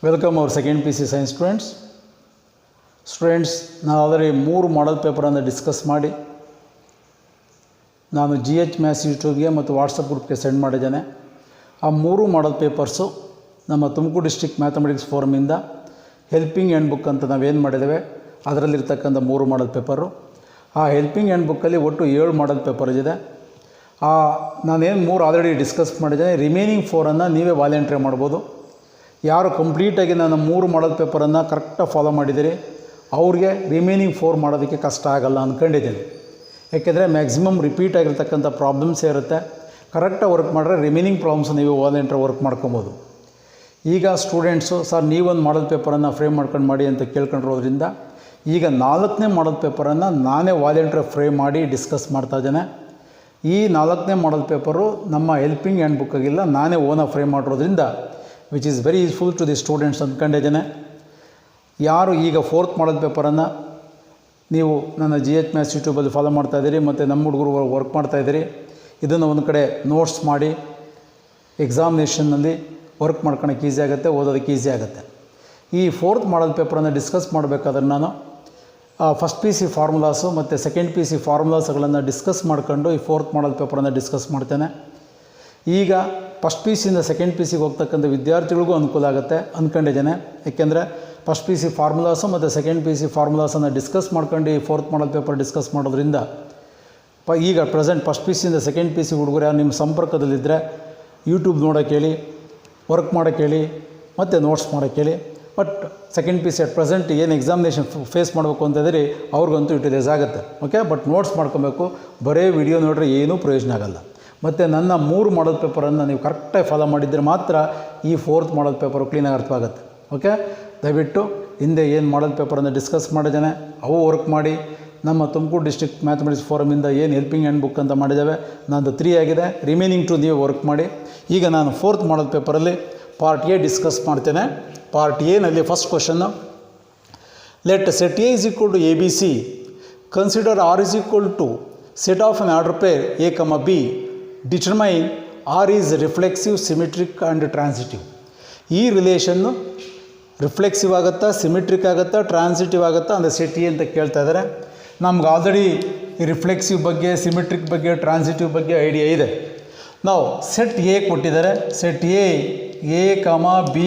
Welcome hour second P C science students ನಾನು already 3 ಮಾಡಲ್ ಪೇಪರನ್ನು discuss ಮಾಡಿ ನಾನು GH ಮ್ಯಾಥ್ಸ್ ಯೂಟ್ಯೂಬ್ಗೆ ಮತ್ತು ವಾಟ್ಸಪ್ ಗ್ರೂಪ್ಗೆ ಸೆಂಡ್ ಮಾಡಿದ್ದೇನೆ. ಆ 3 ಮಾಡಲ್ ಪೇಪರ್ಸು ನಮ್ಮ ತುಮಕೂರು ಡಿಸ್ಟ್ರಿಕ್ಟ್ ಮ್ಯಾಥಮೆಟಿಕ್ಸ್ ಫೋರಮಿಂದ ಹೆಲ್ಪಿಂಗ್ ಹ್ಯಾಂಡ್ ಬುಕ್ ಅಂತ ನಾವೇನು ಮಾಡಿದ್ದೇವೆ ಅದರಲ್ಲಿರ್ತಕ್ಕಂಥ 3 ಮಾಡಲ್ ಪೇಪರು. ಆ ಹೆಲ್ಪಿಂಗ್ ಹ್ಯಾಂಡ್ ಬುಕ್ಕಲ್ಲಿ ಒಟ್ಟು 7 ಮಾಡಲ್ ಪೇಪರ್ ಇದೆ. ನಾನೇನು 3 ಆಲ್ರೆಡಿ ಡಿಸ್ಕಸ್ ಮಾಡಿದ್ದೇನೆ. ರಿಮೈನಿಂಗ್ 4 ನೀವೇ ವಾಲೆಂಟ್ರಿ ಮಾಡ್ಬೋದು. ಯಾರು ಕಂಪ್ಲೀಟಾಗಿ ನಾನು 3 ಮಾಡಲ್ ಪೇಪರನ್ನು ಕರೆಕ್ಟಾಗಿ ಫಾಲೋ ಮಾಡಿದ್ದೀರಿ ಅವ್ರಿಗೆ ರಿಮೈನಿಂಗ್ 4 ಮಾಡೋದಕ್ಕೆ ಕಷ್ಟ ಆಗಲ್ಲ ಅಂದ್ಕೊಂಡಿದ್ದೀನಿ. ಯಾಕೆಂದರೆ ಮ್ಯಾಕ್ಸಿಮಮ್ ರಿಪೀಟ್ ಆಗಿರ್ತಕ್ಕಂಥ ಪ್ರಾಬ್ಲಮ್ಸೇ ಇರುತ್ತೆ. ಕರೆಕ್ಟಾಗಿ ವರ್ಕ್ ಮಾಡಿದ್ರೆ ರಿಮೈನಿಂಗ್ ಪ್ರಾಬ್ಲಮ್ಸ್ ನೀವು ವಾಲೆಂಟ್ರಿ ವರ್ಕ್ ಮಾಡ್ಕೊಬೋದು. ಈಗ ಸ್ಟೂಡೆಂಟ್ಸು ಸರ್ ನೀವೊಂದು ಮಾಡಲ್ ಪೇಪರನ್ನು ಫ್ರೇಮ್ ಮಾಡ್ಕೊಂಡು ಮಾಡಿ ಅಂತ ಕೇಳ್ಕೊಂಡಿರೋದ್ರಿಂದ ಈಗ 4ನೇ ಮಾಡಲ್ ಪೇಪರನ್ನು ನಾನೇ ವಾಲೆಂಟ್ರಿ ಫ್ರೇಮ್ ಮಾಡಿ ಡಿಸ್ಕಸ್ ಮಾಡ್ತಾಯಿದ್ದೇನೆ. ಈ 4ನೇ ಮಾಡಲ್ ಪೇಪರು ನಮ್ಮ ಹೆಲ್ಪಿಂಗ್ ಹ್ಯಾಂಡ್ ಬುಕ್ಕಾಗಿಲ್ಲ, ನಾನೇ ಓನಾಗಿ ಫ್ರೇಮ್ ಮಾಡಿರೋದ್ರಿಂದ which is very useful to the students ಅಂದ್ಕೊಂಡಿದ್ದೇನೆ. ಯಾರು ಈಗ 4th ಮಾಡಲ್ ಪೇಪರನ್ನು ನೀವು ನನ್ನ GH ಮ್ಯಾಥ್ಸ್ ಯೂಟ್ಯೂಬಲ್ಲಿ ಫಾಲೋ ಮಾಡ್ತಾಯಿದ್ದೀರಿ ಮತ್ತು ನಮ್ಮ ಹುಡುಗರು ವರ್ಕ್ ಮಾಡ್ತಾಯಿದ್ದೀರಿ, ಇದನ್ನು ಒಂದು ಕಡೆ ನೋಟ್ಸ್ ಮಾಡಿ ಎಕ್ಸಾಮಿನೇಷನ್ನಲ್ಲಿ ವರ್ಕ್ ಮಾಡ್ಕೊಳಕ್ಕೆ ಈಸಿ ಆಗುತ್ತೆ, ಓದೋದಕ್ಕೆ ಈಸಿ ಆಗುತ್ತೆ. ಈ 4th ಮಾಡಲ್ ಪೇಪರನ್ನು ಡಿಸ್ಕಸ್ ಮಾಡಬೇಕಾದ್ರೆ ನಾನು ಫಸ್ಟ್ PC ಫಾರ್ಮುಲಾಸು ಮತ್ತು ಸೆಕೆಂಡ್ PC ಫಾರ್ಮುಲಾಸ್ಗಳನ್ನು ಡಿಸ್ಕಸ್ ಮಾಡ್ಕೊಂಡು ಈ 4th ಮಾಡಲ್ ಪೇಪರನ್ನು ಡಿಸ್ಕಸ್ ಮಾಡ್ತೇನೆ. ಈಗ ಫಸ್ಟ್ PCಯಿಂದ ಸೆಕೆಂಡ್ PCಗೆ ಹೋಗ್ತಕ್ಕಂಥ ವಿದ್ಯಾರ್ಥಿಗಳಿಗೂ ಅನುಕೂಲ ಆಗುತ್ತೆ ಅಂದ್ಕೊಂಡಿದ್ದೇನೆ. ಏಕೆಂದರೆ ಫಸ್ಟ್ PC ಫಾರ್ಮುಲಾಸು ಮತ್ತು ಸೆಕೆಂಡ್ PC ಫಾರ್ಮುಲಾಸನ್ನು ಡಿಸ್ಕಸ್ ಮಾಡ್ಕೊಂಡು ಈ 4th ಮಾಡಲ್ ಪೇಪರ್ ಡಿಸ್ಕಸ್ ಮಾಡೋದ್ರಿಂದ ಈಗ ಪ್ರೆಸೆಂಟ್ ಫಸ್ಟ್ PCಯಿಂದ ಸೆಕೆಂಡ್ PC ಹುಡುಗರು ಯಾರು ನಿಮ್ಮ ಸಂಪರ್ಕದಲ್ಲಿದ್ದರೆ ಯೂಟ್ಯೂಬ್ ನೋಡೋಕ್ಕೆ ಹೇಳಿ, ವರ್ಕ್ ಮಾಡೋಕ್ಕೆ ಹೇಳಿ ಮತ್ತು ನೋಟ್ಸ್ ಮಾಡೋಕ್ಕೆ ಹೇಳಿ. But second PC at present ಏನು ಎಕ್ಸಾಮಿನೇಷನ್ ಫೇಸ್ ಮಾಡಬೇಕು ಅಂತಂದರೆ ಅವ್ರಿಗಂತೂ ಯುಟಿಲೈಸ್ ಆಗುತ್ತೆ. ಓಕೆ, ಬಟ್ ನೋಟ್ಸ್ ಮಾಡ್ಕೊಬೇಕು. ಬರೀ ವಿಡಿಯೋ ನೋಡ್ರೆ ಏನೂ ಪ್ರಯೋಜನ ಆಗೋಲ್ಲ. ಮತ್ತು ನನ್ನ 3 ಮಾಡಲ್ ಪೇಪರನ್ನು ನೀವು ಕರೆಕ್ಟಾಗಿ ಫಾಲೋ ಮಾಡಿದರೆ ಮಾತ್ರ ಈ 4th ಮಾಡಲ್ ಪೇಪರು ಕ್ಲೀನಾಗಿ ಅರ್ಥವಾಗುತ್ತೆ. ಓಕೆ, ದಯವಿಟ್ಟು ಹಿಂದೆ ಏನು ಮಾಡಲ್ ಪೇಪರನ್ನು ಡಿಸ್ಕಸ್ ಮಾಡಿದ್ದೇನೆ ಅವು ವರ್ಕ್ ಮಾಡಿ. ನಮ್ಮ ತುಮಕೂರು ಡಿಸ್ಟ್ರಿಕ್ಟ್ ಮ್ಯಾಥಮೆಟಿಕ್ಸ್ ಫೋರಮಿಂದ ಏನು ಹೆಲ್ಪಿಂಗ್ ಹ್ಯಾಂಡ್ ಬುಕ್ ಅಂತ ಮಾಡಿದ್ದೇವೆ ನಂದು 3 ಆಗಿದೆ. ರಿಮೈನಿಂಗ್ 2 ನೀವು ವರ್ಕ್ ಮಾಡಿ. ಈಗ ನಾನು 4th ಮಾಡಲ್ ಪೇಪರಲ್ಲಿ ಪಾರ್ಟ್ A ಡಿಸ್ಕಸ್ ಮಾಡ್ತೇನೆ. ಪಾರ್ಟ್ ಎನಲ್ಲಿ first question, let set A is equal to ABC, consider R is equal to set of an order pair A, B, determine R is reflexive, symmetric and transitive. ಈ relation reflexive ಆಗುತ್ತಾ, symmetric ಆಗುತ್ತಾ, transitive ಆಗುತ್ತಾ ಅಂದರೆ set A ಅಂತ ಕೇಳ್ತಾ ಇದ್ದಾರೆ. ನಮ್ಗೆ already ಈ ರಿಫ್ಲೆಕ್ಸಿವ್ ಬಗ್ಗೆ, ಸಿಮಿಟ್ರಿಕ್ ಬಗ್ಗೆ, ಟ್ರಾನ್ಸಿಟಿವ್ ಬಗ್ಗೆ ಐಡಿಯಾ ಇದೆ. ನಾವು ಸೆಟ್ ಎ ಕೊಟ್ಟಿದ್ದಾರೆ. Set A, B,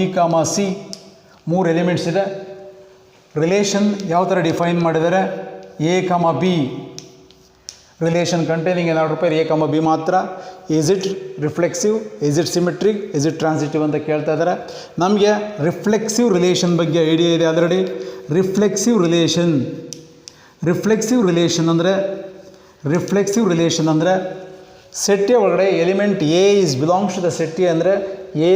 C 3 elements ಇದೆ. ರಿಲೇಷನ್ ಯಾವ ಥರ ಡಿಫೈನ್ ಮಾಡಿದ್ದಾರೆ? A, B relation containing an order pair A, B ಮಾತ್ರ. Is it reflexive, is it symmetric, is it transitive ಅಂತ ಕೇಳ್ತಾ ಇದ್ದಾರೆ. ನಮಗೆ ರಿಫ್ಲೆಕ್ಸಿವ್ ರಿಲೇಷನ್ ಬಗ್ಗೆ ಐಡಿಯಾ ಇದೆ ಆಲ್ರೆಡಿ. ರಿಫ್ಲೆಕ್ಸಿವ್ ರಿಲೇಷನ್ ಅಂದರೆ ಸೆಟ್ ಎ ಒಳಗಡೆ element A is belongs to the set A ಅಂದರೆ A,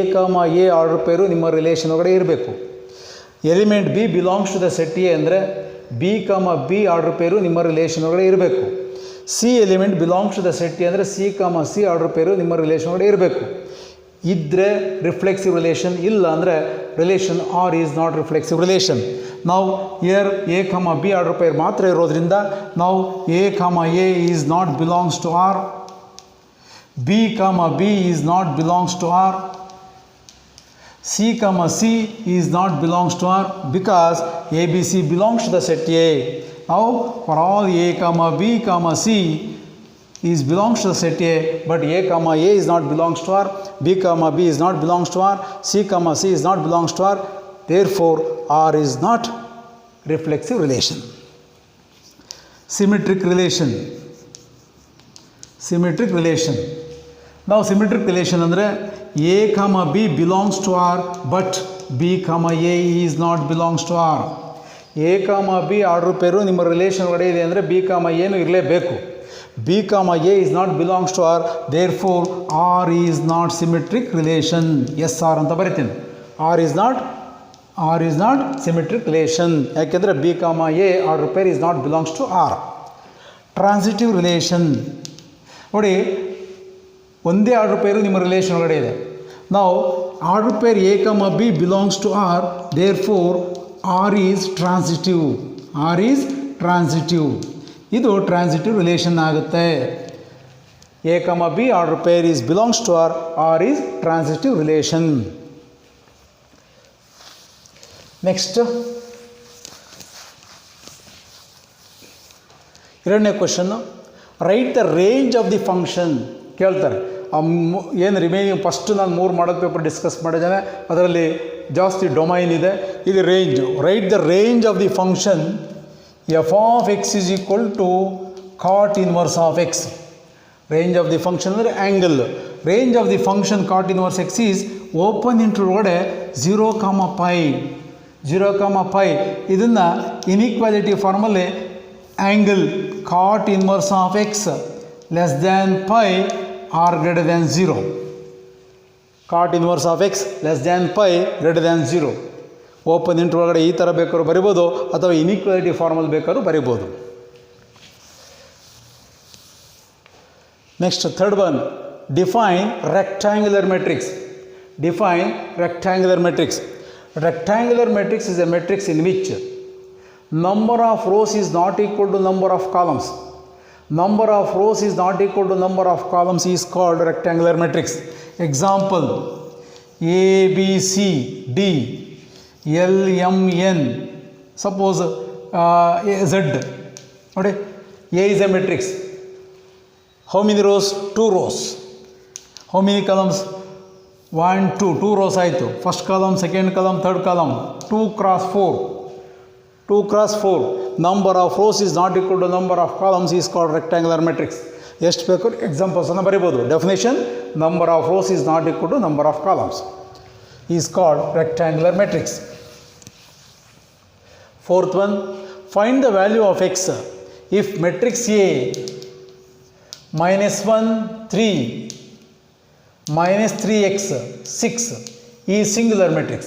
A ಆರ್ಡರ್ ಪೇರು ನಿಮ್ಮ ರಿಲೇಷನ್ ಒಳಗಡೆ ಇರಬೇಕು. Element B belongs to the set A ಅಂದರೆ B, B ಆರ್ಡರ್ ಪೇರು ನಿಮ್ಮ ರಿಲೇಷನ್ ಒಳಗಡೆ ಇರಬೇಕು. C element belongs to the set A ಅಂದರೆ C, C order pair ನಿಮ್ಮ ರಿಲೇಷನ್ ಒಳಗಡೆ ಇರಬೇಕು. ಇದ್ದರೆ ರಿಫ್ಲೆಕ್ಸಿವ್ ರಿಲೇಷನ್, ಇಲ್ಲ ಅಂದರೆ relation R is not reflexive relation. ನಾವು here A, B order pair ಮಾತ್ರ ಇರೋದ್ರಿಂದ ನಾವು A, A is not belongs to R, B, B is not belongs to R, C, C is not belongs to R because ABC belongs to the set A. Now for all A, B, C is belongs to the set A, but A, is not belongs to R, B, B is not belongs to R, C, C is not belongs to R. Therefore, R is not reflexive relation. Symmetric relation. Now symmetric relation ಅಂದರೆ A, B belongs to R, but B, A is not belongs to R. A, B order pair ನಿಮ್ಮ relation ಒಳಗಡೆ ಇದೆ ಅಂದರೆ B, A ಇರಲೇಬೇಕು. B, A is not belongs to R, therefore R is not symmetric relation. SR ಅಂತ ಬರಿತೀನಿ. R is not symmetric relation. ಯಾಕೆಂದರೆ B, A order pair is not belongs to R. Transitive relation ನೋಡಿ, ಒಂದೇ order pair ನಿಮ್ಮ relation ಒಳಗಡೆ ಇದೆ. ನಾವು order pair A, B belongs to R, therefore R is transitive. ಇದು ಟ್ರಾನ್ಸಿಟಿವ್ ರಿಲೇಷನ್ ಆಗುತ್ತೆ. A, B order pair is belongs to R, R is transitive relation. Next ಎರಡನೇ question, write the range of the function ಕೇಳ್ತಾರೆ. ಏನು remaining first ನಾನು 3 ಮಾಡಲ್ paper discuss ಮಾಡಿದ್ದೇನೆ, ಅದರಲ್ಲಿ ಜಾಸ್ತಿ domain ಇದೆ. ಇದು range. Write the range of the function F of X is equal to cot inverse of X. Range of the function ಅಂದರೆ angle. Range of the function cot inverse X is open inter ಒಳಗಡೆ 0,π 0,π. ಇದನ್ನು inequality ಫಾರ್ಮಲ್ಲಿ angle cot inverse of X less than pi or greater than 0. Cot inverse of X less than pi greater than 0. Open inter ಒಳಗಡೆ ಈ ಥರ ಬೇಕಾದ್ರೂ ಬರಿಬೋದು, ಅಥವಾ inequality formally ಬೇಕಾದ್ರೂ ಬರಿಬೋದು. Next third one, define rectangular matrix. Define rectangular matrix. Rectangular matrix is a matrix in which number of rows is not equal to number of columns. Number of rows is not equal to number of columns is called rectangular matrix. Example, A, B, C, D, L, M, N. Suppose Z. Okay. A is a matrix. How many rows? 2 rows. How many columns? 1, 2, 2 rows ಆಯಿತು. First column, second column, third column. 2 x 4. 2 x 4. Number of rows is not equal to number of columns is called rectangular matrix. ಎಷ್ಟು ಬೇಕು ಎಕ್ಸಾಂಪಲ್ಸನ್ನು ಬರಿಬೋದು. Definition, number of rows is not equal to number of columns is called rectangular matrix. Fourth one, find the value of x if matrix A -1 3 -3x 6 is singular matrix.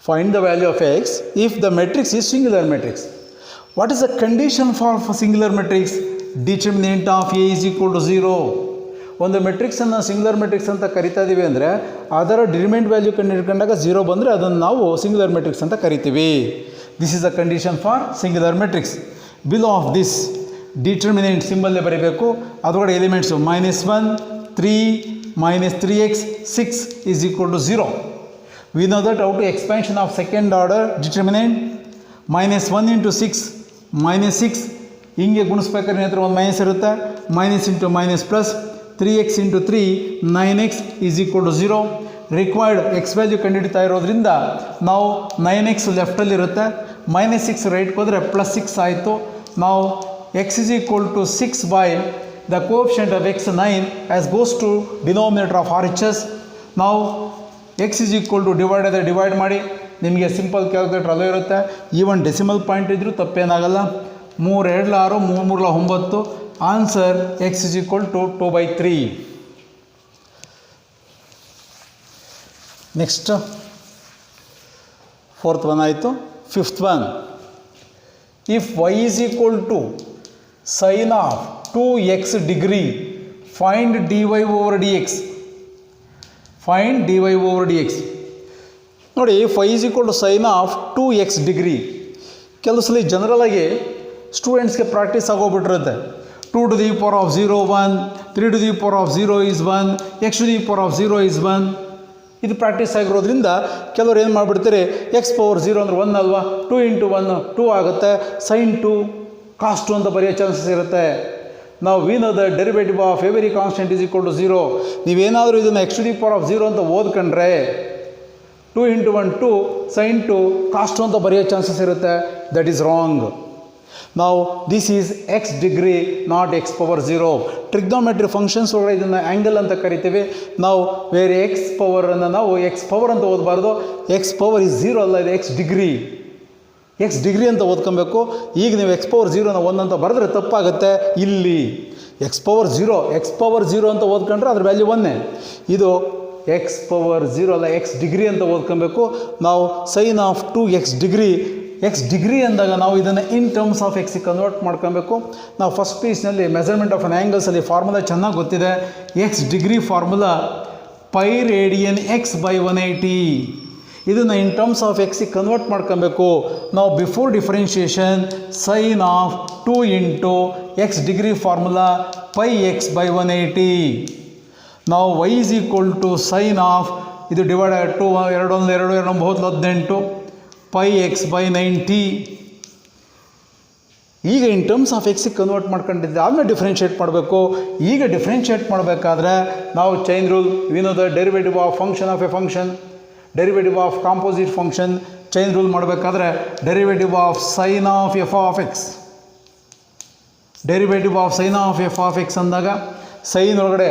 Find the value of x if the matrix is singular matrix. What is the condition for singular matrix? Determinant of a is equal to 0. ಒಂದು ಮೆಟ್ರಿಕ್ಸನ್ನು singular matrix ಅಂತ ಕರಿತಾ ಇದ್ದೀವಿ ಅಂದರೆ ಅದರ determinant value ಕಂಡುಹಿಡ್ಕೊಂಡಾಗ 0 ಬಂದರೆ ಅದನ್ನು ನಾವು singular matrix ಅಂತ ಕರಿತೀವಿ. This is the condition for singular matrix. Below of this determinant ಸಿಂಬಲ್ಲೇ ಬರೀಬೇಕು. ಅದರೊಳಗಡೆ elements -1 3 -3x 6 is equal to 0. We know that out to expansion of second order determinant -1 into 6 -6 ಹಿಂಗೆ ಗುಣಿಸ್ಬೇಕಾದ್ರೆ ಹತ್ರ ಒಂದು ಮೈನಸ್ ಇರುತ್ತೆ. Minus into minus plus 3x into 3 9x is equal to 0. Required X value ಕಂಡುಹಿಡಿತಾ ಇರೋದ್ರಿಂದ ನಾವು 9x ಲೆಫ್ಟಲ್ಲಿರುತ್ತೆ, -6 ರೈಟ್ಗೆ ಹೋದರೆ +6 ಆಯಿತು. ನಾವು x is equal to 6 by the coefficient of x 9 as goes to denominator of RHS. ನಾವು x is equal to divide ಮಾಡಿ ನಿಮಗೆ simple calculator ಅಲ್ಲೇ ಇರುತ್ತೆ. ಈವನ್ ಡೆಸಿಮಲ್ ಪಾಯಿಂಟ್ ಇದ್ದರೂ ತಪ್ಪೇನಾಗಲ್ಲ. 3 2 6 3 3 9. Answer x is equal to 2/3. Next fourth one ಆಯಿತು. Fifth one, if y is equal to sin of 2x degree, find dy over dx. Find dy over dx. ನೋಡಿ, y is equal to sin of 2x degree. ಕೆಲವು ಸಲ general ಆಗಿ ಸ್ಟೂಡೆಂಟ್ಸ್ಗೆ practice ಆಗೋಗ್ಬಿಟ್ಟಿರುತ್ತೆ. 2 to the power of 0 1, 3 to the power of 0 is 1, x to the power of 0 is 1. ಇದು practice ಆಗಿರೋದ್ರಿಂದ ಕೆಲವರು ಏನು ಮಾಡಿಬಿಡ್ತಾರೆ, ಎಕ್ಸ್ ಪವರ್ 0 ಅಂದರೆ 1 ಅಲ್ವಾ, 2 into 1 2 ಆಗುತ್ತೆ, sin 2 cos 2 ಅಂತ ಬರೆಯೋ ಚಾನ್ಸಸ್ ಇರುತ್ತೆ. ನಾವು we know the derivative of every constant is equal to 0. ನೀವೇನಾದರೂ ಇದನ್ನು x to the power of 0 ಅಂತ ಓದ್ಕೊಂಡ್ರೆ 2 into 1 2 sin 2 cos 2 ಅಂತ ಬರೆಯೋ ಚಾನ್ಸಸ್ ಇರುತ್ತೆ. That is wrong. ನಾವು this is X degree not X power 0. Trigonometry functions ಒಳಗಡೆ ಇದನ್ನು angle ಅಂತ ಕರಿತೀವಿ. ನಾವು ಬೇರೆ ಎಕ್ಸ್ ಪವರನ್ನು ನಾವು ಎಕ್ಸ್ ಪವರ್ ಅಂತ ಓದಬಾರ್ದು. ಎಕ್ಸ್ ಪವರ್ ಈಸ್ 0 ಅಲ್ಲ, ಇದು ಎಕ್ಸ್ ಡಿಗ್ರಿ ಅಂತ ಓದ್ಕೊಬೇಕು. ಈಗ ನೀವು ಎಕ್ಸ್ ಪವರ್ 0ನ 1 ಅಂತ ಬರೆದ್ರೆ ತಪ್ಪಾಗುತ್ತೆ. ಇಲ್ಲಿ ಎಕ್ಸ್ ಪವರ್ 0 ಅಂತ ಓದ್ಕೊಂಡ್ರೆ ಅದ್ರ ವ್ಯಾಲ್ಯೂ 1. ಇದು ಎಕ್ಸ್ ಪವರ್ 0 ಅಲ್ಲ, ಎಕ್ಸ್ ಡಿಗ್ರಿ ಅಂತ ಓದ್ಕೊಬೇಕು. ನಾವು sine of 2x degree, X degree ಅಂದಾಗ ನಾವು ಇದನ್ನು ಇನ್ ಟರ್ಮ್ಸ್ ಆಫ್ ಎಕ್ಸಿಗೆ ಕನ್ವರ್ಟ್ ಮಾಡ್ಕೊಬೇಕು. ನಾವು ಫಸ್ಟ್ ಪೀಸ್ನಲ್ಲಿ ಮೆಜರ್ಮೆಂಟ್ ಆಫ್ ಅನ್ ಆ್ಯಂಗಲ್ಸಲ್ಲಿ ಫಾರ್ಮುಲಾ ಚೆನ್ನಾಗಿ ಗೊತ್ತಿದೆ. X degree formula π radian x/180. ಇದನ್ನು ಇನ್ ಟರ್ಮ್ಸ್ ಆಫ್ ಎಕ್ಸಿಗೆ ಕನ್ವರ್ಟ್ ಮಾಡ್ಕೊಬೇಕು. ನಾವು before differentiation sine of 2 into X degree formula π x/180. ನಾವು y is equal to sine of ಇದು ಡಿವೈಡ್ 2 2 1 2 2 18 ಪೈ ಎಕ್ಸ್ ಬೈ 90. ಈಗ ಇನ್ ಟರ್ಮ್ಸ್ ಆಫ್ ಎಕ್ಸಿಗೆ convert ಮಾಡ್ಕೊಂಡಿದ್ದೆ ಆಮೇಲೆ ಡಿಫ್ರೆನ್ಷಿಯೇಟ್ ಮಾಡಬೇಕು. ಈಗ ಡಿಫ್ರೆನ್ಷಿಯೇಟ್ ಮಾಡಬೇಕಾದ್ರೆ ನಾವು chain rule we know the derivative of function of a function, derivative of composite function. Chain rule ಮಾಡಬೇಕಾದ್ರೆ derivative of sine of f of x, derivative of sine of f of x ಅಂದಾಗ sine ಒಳಗಡೆ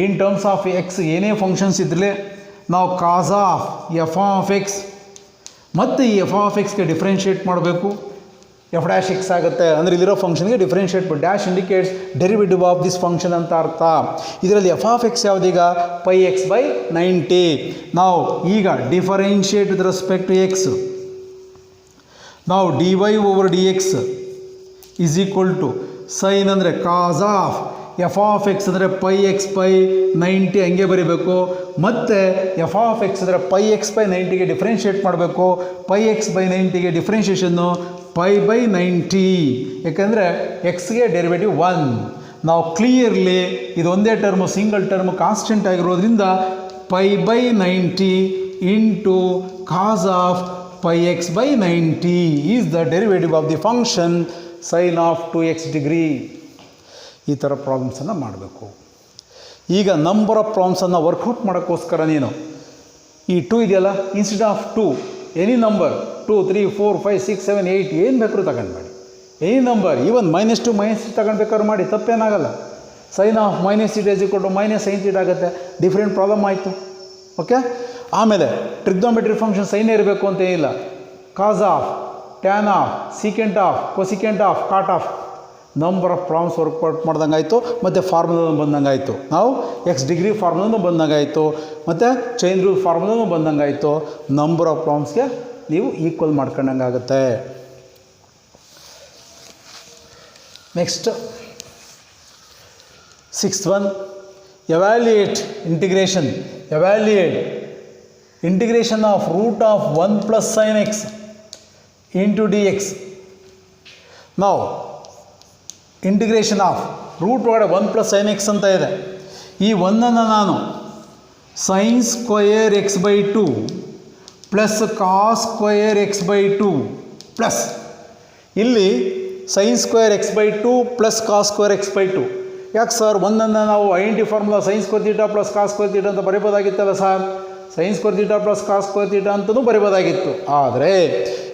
in terms of x ಏನೇ functions ಇದ್ದರೆ ನಾವು cos of f of x ಮತ್ತು ಈ f of ಎಕ್ಸ್ಗೆ differentiate ಮಾಡಬೇಕು. F dash x ಆಗುತ್ತೆ ಅಂದರೆ ಇಲ್ಲಿರೋ ಫಂಕ್ಷನ್ಗೆ differentiate dash indicates derivative of this function ಅಂತ ಅರ್ಥ. ಇದರಲ್ಲಿ ಎಫ್ ಆಫ್ ಎಕ್ಸ್ ಯಾವುದೀಗ ಪೈ ಎಕ್ಸ್ ಬೈ 90. ನಾವು ಈಗ differentiate with respect to x, ನಾವು d y over d x is equal to sine ಅಂದರೆ cos of f of x ಅಂದರೆ pi x by 90 ಹಂಗೆ ಬರೀಬೇಕು. ಮತ್ತು ಎಫ್ ಆಫ್ ಎಕ್ಸ್ ಅಂದರೆ ಪೈ ಎಕ್ಸ್ ಬೈ 90ಗೆ ಡಿಫ್ರೆನ್ಷಿಯೇಟ್ ಮಾಡಬೇಕು. ಪೈ ಎಕ್ಸ್ ಬೈ 90ಗೆ ಡಿಫ್ರೆನ್ಷಿಯೇಷನ್ನು ಪೈ ಬೈ 90, ಯಾಕೆಂದರೆ ಎಕ್ಸ್ಗೆ ಡೆರಿವೇಟಿವ್ 1. ನಾವು ಕ್ಲಿಯರ್ಲಿ ಇದು ಒಂದೇ ಟರ್ಮು ಸಿಂಗಲ್ ಟರ್ಮು ಕಾನ್ಸ್ಟೆಂಟ್ ಆಗಿರೋದ್ರಿಂದ pi by 90 into cos of pi x by 90 is the derivative of the function sine of 2x degree. ಈ ಥರ ಪ್ರಾಬ್ಲಮ್ಸನ್ನು ಮಾಡಬೇಕು. ಈಗ ನಂಬರ್ ಆಫ್ ಪ್ರಾಬ್ಲಮ್ಸನ್ನು ವರ್ಕೌಟ್ ಮಾಡೋಕ್ಕೋಸ್ಕರ ನೀನು ಈ 2 ಇದೆಯಲ್ಲ, ಇನ್ಸ್ಟೆಡ್ ಆಫ್ 2 ಎನಿ ನಂಬರ್ 2 3 4 5 6 7 8 ಏನು ಬೇಕಾದ್ರೂ ತಗೊಂಡ್ಬೇಡಿ. ಎನಿ ನಂಬರ್ ಈವನ್ -2 -3 ತಗೊಂಡ್ಬೇಕಾದ್ರೂ ಮಾಡಿ, ತಪ್ಪೇನಾಗಲ್ಲ. Sine of -θ is equal to -sin θ ಆಗುತ್ತೆ. ಡಿಫ್ರೆಂಟ್ ಪ್ರಾಬ್ಲಮ್ ಆಯಿತು. ಓಕೆ. ಆಮೇಲೆ ಟ್ರಿಗ್ನೋಮೆಟ್ರಿ ಫಂಕ್ಷನ್ ಸೈನ್ ಇರಬೇಕು ಅಂತ ಏನಿಲ್ಲ. Cos of, tan of, secant of, cosecant of, cot of, number of problems work out ಮಾಡ್ದಂಗೆ ಆಯಿತು. ಮತ್ತು ಫಾರ್ಮುಲಾನು ಬಂದಂಗೆ ಆಯಿತು. ನಾವು ಎಕ್ಸ್ ಡಿಗ್ರಿ ಫಾರ್ಮುಲಾನು ಬಂದಂಗೆ ಆಯಿತು. ಮತ್ತು ಚೈನ್ ರೂಲ್ ಫಾರ್ಮುಲಾನು ಬಂದಂಗೆ ಆಯಿತು. ನಂಬರ್ ಆಫ್ ಪ್ರಾಬ್ಲಮ್ಸ್ಗೆ ನೀವು ಈಕ್ವಲ್ ಮಾಡ್ಕೊಂಡಂಗೆ ಆಗುತ್ತೆ. Next 6th one, evaluate integration. Evaluate integration of root of 1 plus sin x into dx. Now integration of root ಒಳಗಡೆ 1 ಪ್ಲಸ್ ಸೈನ್ ಎಕ್ಸ್ ಅಂತ ಇದೆ. ಈ 1ಅನ್ನು ನಾನು sine square x by 2 plus cos square x by 2 plus ಇಲ್ಲಿ sine square x by 2 plus cos square x by 2. ಯಾಕೆ sir 1ಅನ್ನು ನಾವು identity formula sine square theta plus cos square theta ಅಂತ ಬರೀಬೋದಾಗಿತ್ತಲ್ಲ sir. Sine square theta plus cos square theta ಅಂತಲೂ ಬರೀಬೋದಾಗಿತ್ತು. ಆದರೆ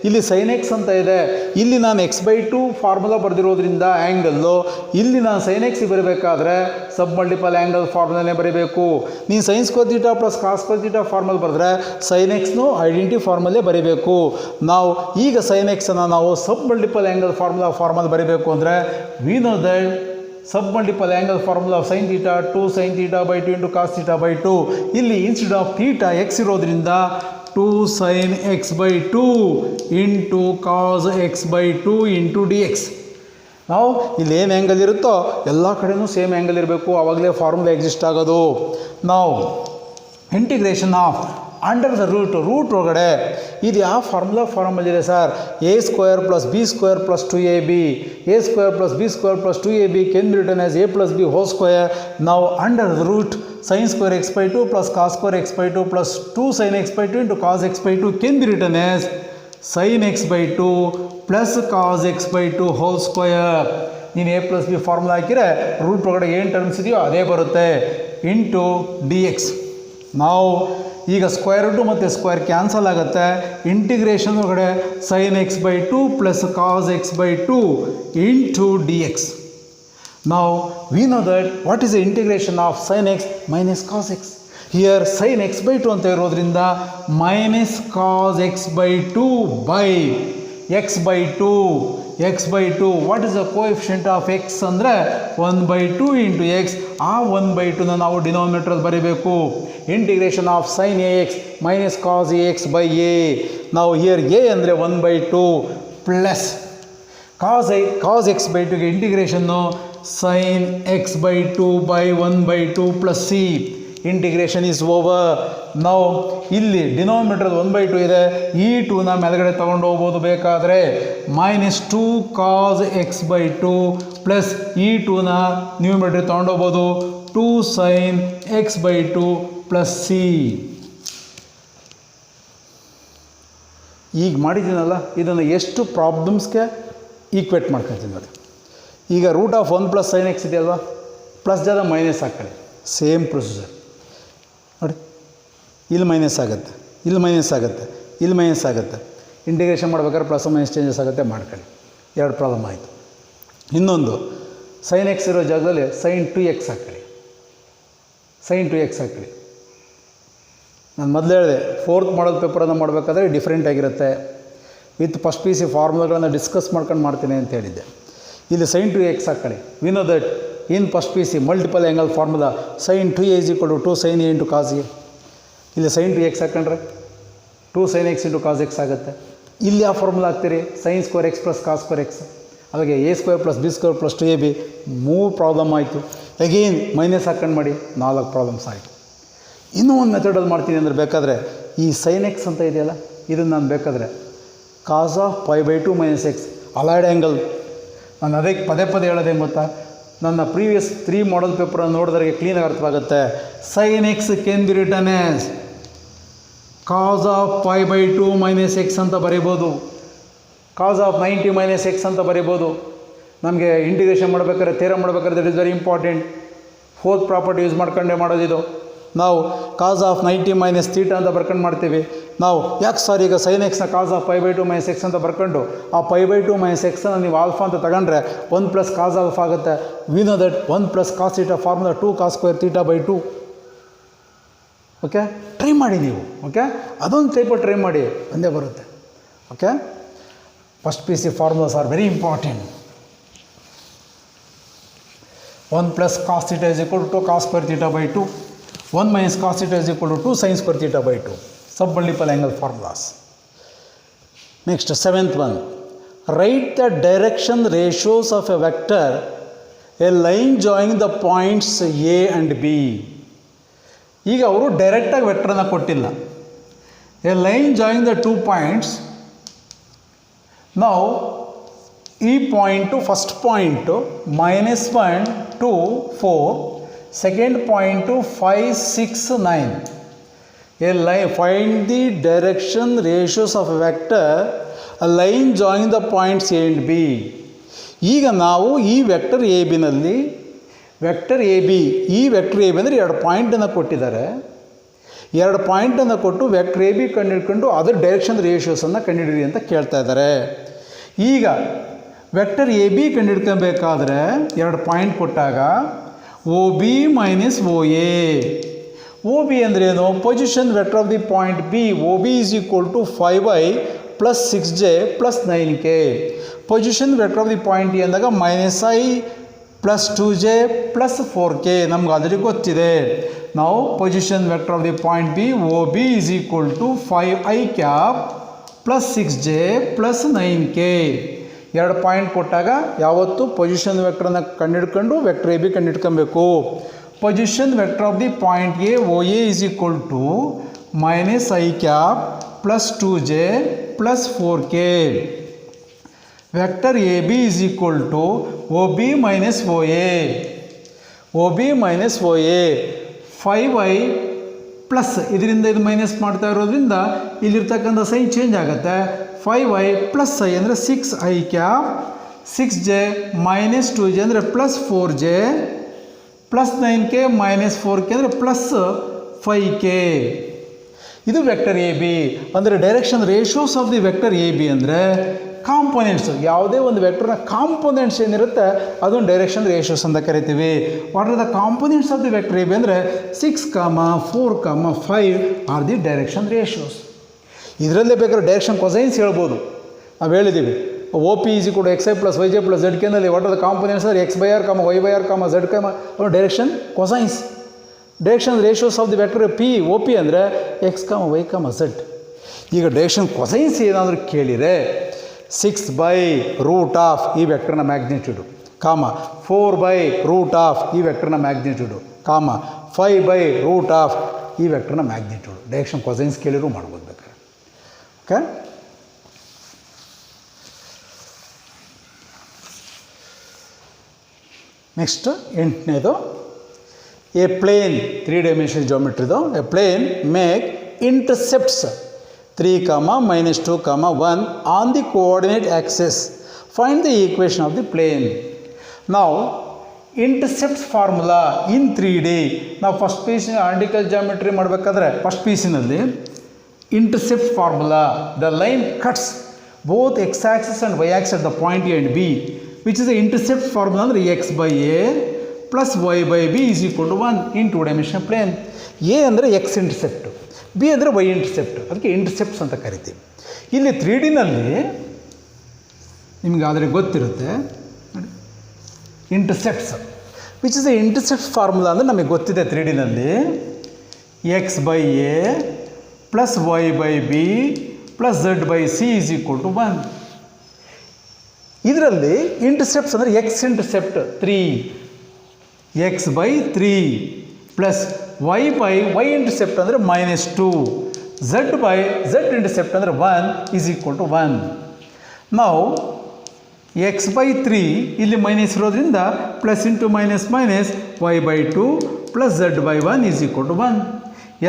ಇಲ್ಲಿ ಸೈನ್ ಎಕ್ಸ್ ಅಂತ ಇದೆ. ಇಲ್ಲಿ ನಾನು ಎಕ್ಸ್ ಬೈ 2 ಫಾರ್ಮುಲಾ ಬರೆದಿರೋದ್ರಿಂದ ಆ್ಯಂಗಲ್ಲು ಇಲ್ಲಿ ನಾನು ಸೈನ್ ಎಕ್ಸಿಗೆ ಬರೀಬೇಕಾದ್ರೆ ಸಬ್ ಮಲ್ಟಿಪಲ್ ಆ್ಯಂಗಲ್ ಫಾರ್ಮುಲಾನೇ ಬರೀಬೇಕು. ನೀನು sine square theta plus cos square theta formula ಬರೆದ್ರೆ ಸೈನ್ ಎಕ್ಸ್ನು ಐಡೆಂಟಿ ಫಾರ್ಮುಲೇ ಬರೀಬೇಕು. ನಾವು ಈಗ ಸೈನ್ ಎಕ್ಸನ್ನು ನಾವು ಸಬ್ ಮಲ್ಟಿಪಲ್ ಆ್ಯಂಗಲ್ ಫಾರ್ಮುಲಾ ಬರೀಬೇಕು ಅಂದರೆ we know that sub multiple angle formula of sine theta 2 sin θ by 2 into cos theta by 2. ಇಲ್ಲಿ ಇನ್ಸ್ಟೆಡ್ ಆಫ್ ಥೀಟಾ ಎಕ್ಸ್ ಇರೋದ್ರಿಂದ 2 sin x by 2 into cos x by 2 into d x. ನಾವು ಇಲ್ಲಿ ಏನು angle ಇರುತ್ತೋ ಎಲ್ಲ ಕಡೆಯೂ same angle ಇರಬೇಕು, ಆವಾಗಲೇ ಫಾರ್ಮುಲಾ ಎಕ್ಸಿಸ್ಟ್ ಆಗೋದು. ನಾವು integration of under the root ಒಳಗಡೆ ಇದು ಯಾವ ಫಾರ್ಮಲ್ಲಿದೆ sir? a square plus b square plus 2ab. a square plus b square plus 2ab can be written as a plus b whole square. ನಾವು under the root sin square x by 2 plus cos square x by 2 plus 2 sin x by 2 into cos x by 2 can be written as sin x by 2 plus cos x by 2 whole square. ನೀನು a plus B formula ಹಾಕಿದರೆ root ಒಳಗಡೆ ಏನು terms ಇದೆಯೋ ಅದೇ ಬರುತ್ತೆ into d x. ನಾವು ಈಗ square route ಮತ್ತು ಸ್ಕ್ವೇರ್ ಕ್ಯಾನ್ಸಲ್ ಆಗುತ್ತೆ. ಇಂಟಿಗ್ರೇಷನ್ ಒಳಗಡೆ sin x by 2 plus cos x by 2 into dx. Now we know that what is the integration of sin x minus cos x. Here sin x by 2 ಅಂತ ಇರೋದ್ರಿಂದ minus cos x by 2 by x by 2. x by 2 what is the coefficient of x ಅಂದರೆ 1 by 2 into x. ಆ 1 by 2ನ ನಾವು denominator ಬರೀಬೇಕು. Integration of sin ax minus cos ax by a. ನಾವು here a ಅಂದರೆ 1 by 2 plus cos x by 2ಗೆ ಇಂಟಿಗ್ರೇಷನ್ನು sin x by 2 by 1 by 2 plus c. Integration is over. ನಾವು ಇಲ್ಲಿ denominator 1 by 2 ಇದೆ, ಈ 2ನ ಮೇಲ್ಗಡೆ ತೊಗೊಂಡು ಹೋಗ್ಬೋದು ಬೇಕಾದರೆ. -2 cos x by 2 ಪ್ಲಸ್ ಈ 2ನ ನ್ಯೂಮಿನೇಟರ್ ತೊಗೊಂಡು ಹೋಗ್ಬೋದು 2 sin x by 2 plus c. ಈಗ ಮಾಡಿದ್ದೀನಲ್ಲ ಇದನ್ನು ಎಷ್ಟು ಪ್ರಾಬ್ಲಮ್ಸ್ಗೆ ಈಕ್ವೇಟ್ ಮಾಡ್ಕೊಳ್ತೀನಿ ನೋಡಿ. ಈಗ ರೂಟ್ ಆಫ್ 1 + sin x ಇದೆಯಲ್ವಾ, ಪ್ಲಸ್ ಜಾಗ ಮೈನಸ್ ಹಾಕ್ಕೊಳ್ಳಿ, ಸೇಮ್ ಪ್ರೊಸೀಜರ್ ನೋಡಿ. ಇಲ್ಲಿ ಮೈನಸ್ ಆಗುತ್ತೆ, ಇಲ್ಲಿ ಮೈನಸ್ ಆಗುತ್ತೆ, ಇಲ್ಲಿ ಮೈನಸ್ ಆಗುತ್ತೆ. ಇಂಟಿಗ್ರೇಷನ್ ಮಾಡ್ಬೇಕಾದ್ರೆ ಪ್ಲಸ್ ಮೈನಸ್ ಚೇಂಜಸ್ ಆಗುತ್ತೆ, ಮಾಡ್ಕೊಳ್ಳಿ. 2 ಪ್ರಾಬ್ಲಮ್ ಆಯಿತು. ಇನ್ನೊಂದು sin x ಇರೋ ಜಾಗದಲ್ಲಿ sin 2x ಹಾಕ್ಕೊಳ್ಳಿ, sin 2x ಹಾಕ್ಕೊಳ್ಳಿ. ನಾನು ಮೊದಲು ಹೇಳಿದೆ ಫೋರ್ತ್ ಮಾಡಲ್ ಪೇಪರನ್ನು ಮಾಡಬೇಕಾದ್ರೆ ಡಿಫ್ರೆಂಟ್ ಆಗಿರುತ್ತೆ, ವಿತ್ ಫಸ್ಟ್ ಪಿ ಸಿ ಫಾರ್ಮುಲಾಗಳನ್ನು ಡಿಸ್ಕಸ್ ಮಾಡ್ಕೊಂಡು ಮಾಡ್ತೀನಿ ಅಂತ ಹೇಳಿದ್ದೆ. ಇಲ್ಲಿ sin 2x ಹಾಕ್ಕೊಳ್ಳಿ. We know that in first P C multiple angle formula sin 2a = 2 sin a × cos a. ಇಲ್ಲಿ sin 2x ಹಾಕೊಂಡ್ರೆ 2 sin x × cos x ಆಗುತ್ತೆ. ಇಲ್ಲಿ ಯಾವ ಫಾರ್ಮುಲಾ ಹಾಕ್ತೀರಿ, sin² x + cos² x. ಅಲ್ಲಿಗೆ a² + b² + 2ab 3 ಪ್ರಾಬ್ಲಮ್ ಆಯಿತು. Again minus ಹಾಕೊಂಡು ಮಾಡಿ 4 ಪ್ರಾಬ್ಲಮ್ಸ್ ಆಯಿತು. ಇನ್ನೂ ಒಂದು ಮೆಥಡಲ್ಲಿ ಮಾಡ್ತೀನಿ ಅಂದರೆ ಬೇಕಾದರೆ ಈ sin x ಅಂತ ಇದೆಯಲ್ಲ, ಇದನ್ನು ನಾನು ಬೇಕಾದರೆ cos of π/2 - x allied angle. ನಾನು ಅದಕ್ಕೆ ಪದೇ ಪದೇ ಹೇಳೋದೇನು ಗೊತ್ತಾ, ನನ್ನ ಪ್ರೀವಿಯಸ್ 3 ಮಾಡಲ್ ಪೇಪರನ್ನು ನೋಡಿದ್ರೆ ಕ್ಲೀನಾಗಿ ಅರ್ಥವಾಗುತ್ತೆ. sin x can be return as cos of π/2 - x ಅಂತ ಬರೀಬೋದು, cos of 90 - x ಅಂತ ಬರೀಬೋದು. ನಮಗೆ ಇಂಟಿಗ್ರೇಷನ್ ಮಾಡಬೇಕಾದ್ರೆ ಥಿಯರಮ್ ಮಾಡಬೇಕಾದ್ರೆ that is very important. Fourth property use ಮಾಡ್ಕೊಂಡೇ ಮಾಡೋದಿದು. ನಾವು cos of 90 - θ ಅಂತ ಬರ್ಕೊಂಡು ಮಾಡ್ತೀವಿ. ನಾವು ಯಾಕೆ ಸರ್ ಈಗ sin x cos of π/2 - x ಅಂತ ಬರ್ಕೊಂಡು ಆ π/2 - x ನೀವು ಆಲ್ಫಾ ಅಂತ ತಗೊಂಡ್ರೆ 1 + cos α ಆಗುತ್ತೆ. We know that 1 + cos θ formula 2 cos² θ/2. Okay, try ಮಾಡಿ ನೀವು. ಓಕೆ, ಅದೊಂದು ಟೈಪ್ ಟ್ರೈ ಮಾಡಿ, ಒಂದೇ ಬರುತ್ತೆ. Okay, first P C formulas are very important. 1 + cos θ = 2 cos² θ/2. 1 - cos θ = 2 sin² θ/2. Sub multiple angle formulas. Next, 7th one. Write the direction ratios of a vector, a line joining the points A and B. ಈಗ ಅವರು ಡೈರೆಕ್ಟಾಗಿ ವೆಕ್ಟರನ್ನು ಕೊಟ್ಟಿಲ್ಲ. A line join the 2 points. ನಾವು ಈ point first point -1 2 4, second point 5 6 9. A line, find the direction ratios of a vector, a line joining the points A and B. ಈಗ ನಾವು ಈ vector A ಬಿನಲ್ಲಿ ವೆಕ್ಟರ್ ಎ ಬಿ, ಈ vector A B ಅಂದರೆ 2 ಪಾಯಿಂಟನ್ನು ಕೊಟ್ಟಿದ್ದಾರೆ. 2 ಪಾಯಿಂಟನ್ನು ಕೊಟ್ಟು ವೆಕ್ಟರ್ ಎ ಬಿ ಕಂಡುಹಿಡ್ಕೊಂಡು ಅದರ direction ರೇಷಿಯೋಸನ್ನು ಕಂಡುಹಿಡಿಯಿರಿ ಅಂತ ಕೇಳ್ತಾ ಇದ್ದಾರೆ. ಈಗ ವೆಕ್ಟರ್ ಎ ಬಿ ಕಂಡುಹಿಡ್ಕೊಬೇಕಾದ್ರೆ 2 ಪಾಯಿಂಟ್ ಕೊಟ್ಟಾಗ O B - O A. O B ಅಂದ್ರೇನು, position vector of the point B. O B = 5i + 6j + 9k. Position vector of the point A ಅಂದಾಗ -i + 2j + 4k. ನಮ್ಗೆ ಆಲ್ರೆಡಿ ಗೊತ್ತಿದೆ. ನಾವು position vector of the point B O B = 5i + 6j + 9k. 2 point ಕೊಟ್ಟಾಗ ಯಾವತ್ತು position ವೆಕ್ಟರನ್ನು ಕಂಡುಹಿಡ್ಕೊಂಡು vector A B ಕಂಡುಹಿಡ್ಕೊಬೇಕು. Position vector of the point A O A = -i + 2j + 4k. Vector A B = O B - O A. O B - O A 5i plus ಇದರಿಂದ ಇದು minus ಮಾಡ್ತಾ ಇರೋದ್ರಿಂದ ಇಲ್ಲಿರ್ತಕ್ಕಂಥ ಸೈನ್ ಚೇಂಜ್ ಆಗುತ್ತೆ. 5i + i ಅಂದರೆ 6i cap, 6j - 2j ಅಂದರೆ +4j +9k -4k ಅಂದರೆ +5k. ಇದು ವೆಕ್ಟರ್ ಎ ಬಿ. ಅಂದರೆ direction ratios of the vector A B ಅಂದರೆ ಕಾಂಪೊನೆಂಟ್ಸು. ಯಾವುದೇ ಒಂದು ವೆಕ್ಟರ್ನ ಕಾಂಪೊನೆಂಟ್ಸ್ ಏನಿರುತ್ತೆ ಅದನ್ನು ಡೈರೆಕ್ಷನ್ ರೇಷಿಯೋಸ್ ಅಂತ ಕರಿತೀವಿ. What are the components of the vector A B ಅಂದರೆ 6, 4, 5 ಆರ್ ದಿ ಡೈರೆಕ್ಷನ್ ರೇಷಿಯೋಸ್. ಇದರಲ್ಲೇ ಬೇಕಾದ್ರೆ ಡೈರೆಕ್ಷನ್ ಕೊಸೈನ್ಸ್ ಹೇಳ್ಬೋದು. ನಾವು ಹೇಳಿದ್ದೀವಿ O P = xi + yj + zk. What are the components R x/r, y/r, z direction cosines. Direction ratios of the vector P O P ಅಂದರೆ x, y, z. ಈಗ direction cosines ಏನಾದರೂ ಕೇಳಿದರೆ 6/√, ಈ ವೆಕ್ಟರ್ನ ಮ್ಯಾಗ್ನಿಟ್ಯೂಡು, 4/√, ಈ ವೆಕ್ಟರ್ನ ಮ್ಯಾಗ್ನಿಟ್ಯೂಡು, 5/√, ಈ ವೆಕ್ಟರ್ನ ಮ್ಯಾಗ್ನಿಟ್ಯೂಡು. ಡೈರೆಕ್ಷನ್ ಕೊಸೈನ್ಸ್ ಕೇಳಿದ್ರು ಮಾಡ್ಬೋದು ಬೇಕಾದ್ರೆ. ಓಕೆ, ನೆಕ್ಸ್ಟ್ 8ನೇದು, ಎ ಪ್ಲೇನ್ 3 ಡೈಮೆನ್ಷನಲ್ ಜಿಯೋಮೆಟ್ರಿದು. A plane make intercepts 3, -2, 1 on the coordinate axis. Find the equation of the plane. Now, intercepts formula in 3D. ನಾವು ಫಸ್ಟ್ ಪೀಸ್ ಆರ್ಟಿಕಲ್ ಜಾಮೆಟ್ರಿ ಮಾಡಬೇಕಾದ್ರೆ first ಪೀಸಿನಲ್ಲಿ intercept formula, the line cuts both x-axis and y-axis at the point A and B, which is the intercept formula ಅಂದರೆ x by A plus y by B is equal to 1 in 2-dimensional plane. A ಅಂದರೆ x intercept, B ಅಂದರೆ y intercept, ಅದಕ್ಕೆ intercepts ಅಂತ ಕರಿತೀವಿ. ಇಲ್ಲಿ 3Dನಲ್ಲಿ ನಿಮಗೆ already ಗೊತ್ತಿರುತ್ತೆ intercepts, which is the intercept formula ಅಂದರೆ ನಮಗೆ ಗೊತ್ತಿದೆ 3Dನಲ್ಲಿ x by A plus y by b plus z by c is equal to 1. ಇದರಲ್ಲಿ ಇಂಟರ್ಸೆಪ್ಟ್ಸ್ ಅಂದರೆ x intercept 3, x by 3 plus y by y intercept ಅಂದರೆ -2, z by z intercept ಅಂದರೆ 1 is equal to 1. ನಾವು x by 3 ಇಲ್ಲಿ minus ಇರೋದ್ರಿಂದ plus into minus minus y by 2 plus z by 1 is equal to 1.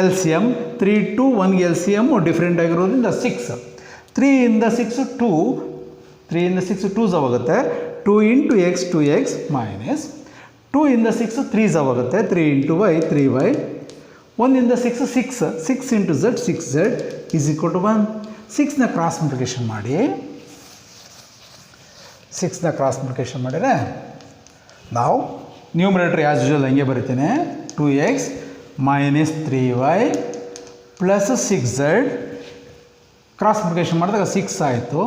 LCM 3 2 1 LCM different ಆಗಿರೋದ್ರಿಂದ 6, 3 ಇಂದ 6 2, 3 ಇಂದ 6 2 ಆಗುತ್ತೆ, 2 into X 2x minus 2 ಇಂದ 6 3 ಆಗುತ್ತೆ, 3 ಇಂಟು y 3y, 1 ಇಂದ 6 6, 6 into z 6z is equal to 1. 6ನ ಕ್ರಾಸ್ ಮಲ್ಟಿಪ್ಲಿಕೇಶನ್ ಮಾಡಿ, 6ನ ಕ್ರಾಸ್ ಮಲ್ಟಿಪ್ಲಿಕೇಶನ್ ಮಾಡಿದರೆ ನಾವು ನ್ಯೂಮರೇಟರ್ ಆ್ಯಸ್ ಯೂಶುವಲ್ ಹಂಗೆ ಬರಿತೇನೆ, 2x minus 3y plus 6z cross multiplication ಮಾಡಿದಾಗ 6 ಆಯಿತು.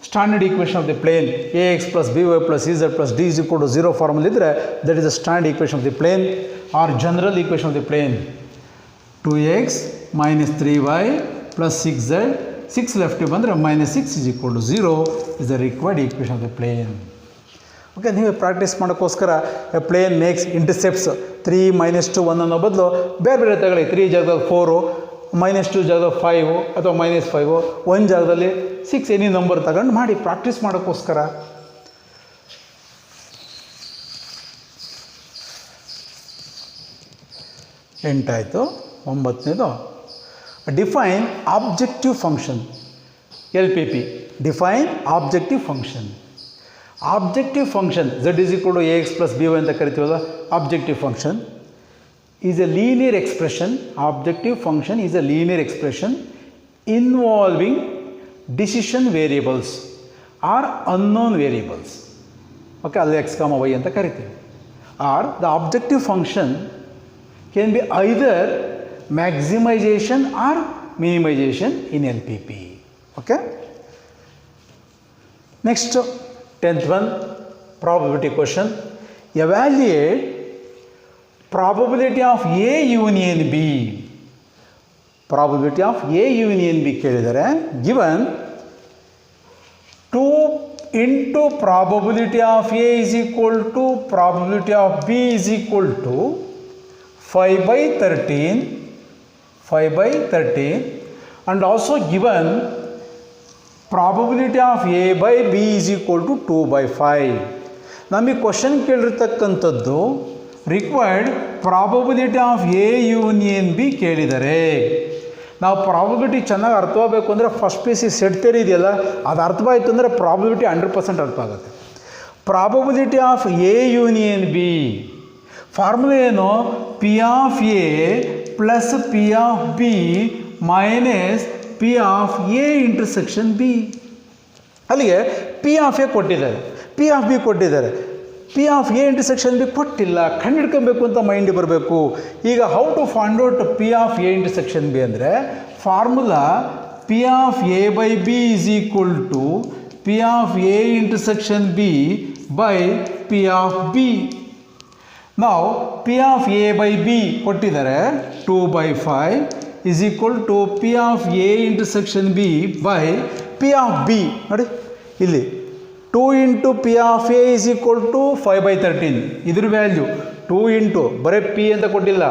Standard equation of the plane ax plus by plus cz plus d is equal to 0 formal ಇದ್ದರೆ that is the standard equation of the plane or general equation of the plane. 2x minus 3y plus 6z, 6 left ಬಂದರೆ -6 is equal to 0 is the required equation of the plane. Okay, ನೀವು practice ಮಾಡೋಕ್ಕೋಸ್ಕರ plane makes intercepts 3 -2 1 ಅನ್ನೋ ಬದಲು ಬೇರೆ ಬೇರೆ ತಗೊಳ್ಳಿ. 3 ಜಾಗದಲ್ಲಿ 4, -2 ಜಾಗದಲ್ಲಿ 5 ಅಥವಾ -5, 1 ಜಾಗದಲ್ಲಿ 6 ಎನಿ ನಂಬರ್ ತಗೊಂಡು ಮಾಡಿ ಪ್ರಾಕ್ಟೀಸ್ ಮಾಡೋಕ್ಕೋಸ್ಕರ. ಎಂಟಾಯಿತು. 9ನೇದು define objective function, LPP. Define objective function. Objective function z is equal to ax plus by ಅಂತ ಕರಿತೀವಲ್ಲ, objective function is a linear expression. Objective function is a linear expression involving decision variables or unknown variables. Okay, ಅಲ್ಲಿ x, y ಅಂತ ಕರಿತೀವಿ. Or the objective function can be either maximisation or minimisation in LPP. Okay, next 10th one, probability question. Evaluate probability of A union B. Probability of A union B ಕೇಳಿದರೆ given 2 into probability of A is equal to probability of B is equal to 5/13 and also given probability of A by B is equal to 2/5. ನಮಗೆ question ಕೇಳಿರ್ತಕ್ಕಂಥದ್ದು required probability of A union B ಕೇಳಿದರೆ, ನಾವು probability ಚೆನ್ನಾಗಿ ಅರ್ಥವಾಗಬೇಕು ಅಂದರೆ first P C set theory ಇದೆಯಲ್ಲ, ಅದು ಅರ್ಥವಾಯಿತು ಅಂದರೆ ಪ್ರಾಬಬಿಲಿಟಿ 100% ಅರ್ಥ ಆಗುತ್ತೆ. Probability of A union B formula ಏನು? P of A plus P of B minus P of A intersection B. ಅಲ್ಲಿಗೆ ಪಿ ಆಫ್ ಎ ಕೊಟ್ಟಿದ್ದಾರೆ, ಪಿ ಆಫ್ ಬಿ ಕೊಟ್ಟಿದ್ದಾರೆ, P of A intersection B ಕೊಟ್ಟಿಲ್ಲ. ಕಂಡುಹಿಡ್ಕೊಬೇಕು ಅಂತ ಮೈಂಡಿಗೆ ಬರಬೇಕು. ಈಗ how to find out P of A intersection B ಅಂದರೆ formula P of A by B is equal to P of A intersection B by P of B. ನಾವು P of A by B ಕೊಟ್ಟಿದ್ದಾರೆ 2/5 is equal to P of A intersection B by P of B. ನೋಡಿ ಇಲ್ಲಿ 2 into P of A is equal to 5/13. ಇದ್ರ value 2 into ಬರೀ P ಅಂತ ಕೊಟ್ಟಿಲ್ಲ,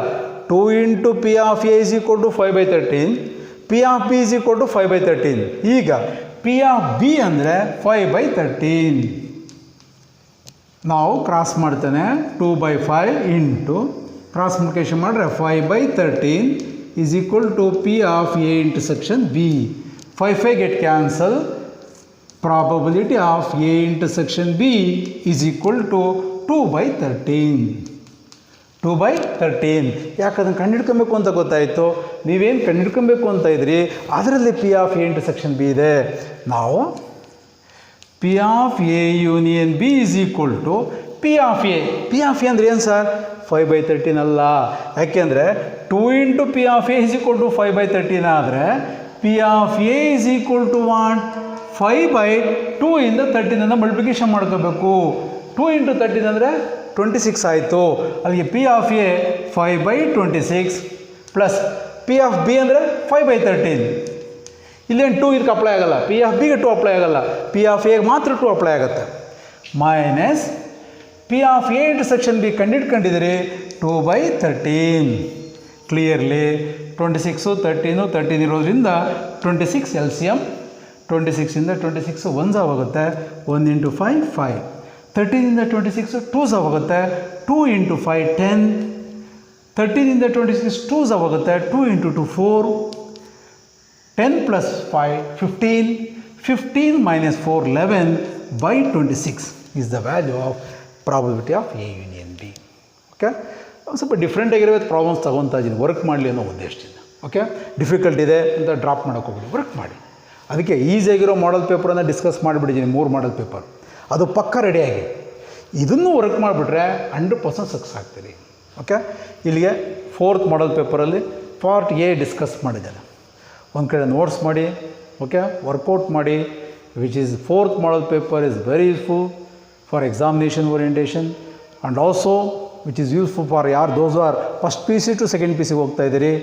2 into P of A is equal to 5/13, P of B is equal to 5/13. ಈಗ P of B ಅಂದರೆ 5/13. ನಾವು cross ಮಾಡ್ತೇನೆ 2/5 ಇಂಟು ಕ್ರಾಸ್ ಮಲ್ಟಿಪ್ಲಿಕೇಶನ್ ಮಾಡಿದ್ರೆ 5/13 is equal to P of A intersection B. 5 get cancel. Probability of A intersection B is equal to 2/13. 2/13. ಯಾಕೆ ಅದನ್ನು ಕಂಡುಹಿಡ್ಕೊಬೇಕು ಅಂತ ಗೊತ್ತಾಯಿತು. ನೀವೇನು ಕಂಡುಹಿಡ್ಕೊಬೇಕು ಅಂತ ಇದ್ರಿ, ಅದರಲ್ಲಿ P of A intersection B ಇದೆ. ನಾವು P of A union B is equal to P of A. P of A ಅಂದರೆ ಏನು ಸರ್? 5/13 ಅಲ್ಲ. ಯಾಕೆಂದರೆ 2 into P of A is equal to 5/13 ಆದರೆ P of A is equal to what? 5/2 ಇಂದ 13 multiplication ಮಾಡ್ಕೋಬೇಕು. 2 into 13 ಅಂದರೆ 26 ಆಯಿತು. ಅಲ್ಲಿಗೆ P of A 5/26 plus P of B ಅಂದರೆ 5/13. ಇಲ್ಲೇನು 2 ಇದಕ್ಕೆ ಅಪ್ಲೈ ಆಗಲ್ಲ. P of Bಗೆ 2 ಅಪ್ಲೈ ಆಗಲ್ಲ. P of Aಗೆ ಮಾತ್ರ 2 ಅಪ್ಲೈ ಆಗುತ್ತೆ. Minus P of A intersection B ಕಂಡಿದ್ದೀರಿ 2/13. Clearly 26 13 ಇರೋದ್ರಿಂದ 26 LCM. 26ಇಂದ 26 1 ಹೋಗುತ್ತೆ. 1 into 5 5. 13ಇಂದ 26 2 ಹೋಗುತ್ತೆ. 2 into 5 10. 13ಇಂದ 26 2 ಹೋಗುತ್ತೆ. 2 into 2 4. 10 plus 5 15. 15 minus 4 11/26 is the value of probability of A union B. Okay, ಸ್ವಲ್ಪ ಡಿಫ್ರೆಂಟ್ ಆಗಿರೋ ಪ್ರಾಬ್ಲಮ್ಸ್ ತೊಗೊತಾ ಇದ್ದೀನಿ, ವರ್ಕ್ ಮಾಡಲಿ ಅನ್ನೋ ಉದ್ದೇಶದಿಂದ. ಓಕೆ, ಡಿಫಿಕಲ್ಟ್ ಇದೆ ಅಂತ ಡ್ರಾಪ್ ಮಾಡೋಕೆ ಹೋಗ್ಬಿಡಿ, ವರ್ಕ್ ಮಾಡಿ. ಅದಕ್ಕೆ ಈಸಿಯಾಗಿರೋ ಮಾಡಲ್ ಪೇಪರನ್ನು ಡಿಸ್ಕಸ್ ಮಾಡಿಬಿಟ್ಟಿದ್ದೀನಿ, 3 ಮಾಡಲ್ ಪೇಪರ್. ಅದು ಪಕ್ಕ ರೆಡಿಯಾಗಿ ಇದನ್ನು ವರ್ಕ್ ಮಾಡಿಬಿಟ್ರೆ 100% ಸಕ್ಸಸ್ ಆಗ್ತೀರಿ. ಓಕೆ, ಇಲ್ಲಿಗೆ 4th ಮಾಡಲ್ ಪೇಪರಲ್ಲಿ ಪಾರ್ಟ್ ಎ ಡಿಸ್ಕಸ್ ಮಾಡಿದ್ದೇನೆ. ಒಂದು ಕಡೆ ನೋಟ್ಸ್ ಮಾಡಿ, ಓಕೆ, ವರ್ಕೌಟ್ ಮಾಡಿ. Which is 4th model paper is very useful for examination orientation and also which is useful for ಯಾರು those are first P C to second P ಸಿಗೆ ಹೋಗ್ತಾ ಇದ್ದೀರಿ,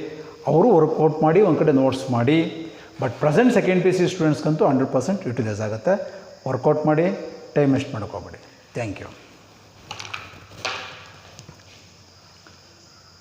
ಅವರು ವರ್ಕೌಟ್ ಮಾಡಿ, ಒಂದು ಕಡೆ ನೋಟ್ಸ್ ಮಾಡಿ. But present second P C ಸ್ಟೂಡೆಂಟ್ಸ್ಗಂತೂ 100% ಯುಟಿಲೈಸ್ ಆಗುತ್ತೆ. ವರ್ಕೌಟ್ ಮಾಡಿ, ಟೈಮ್ ವೇಸ್ಟ್ ಮಾಡ್ಕೋಬೇಡಿ. Thank you.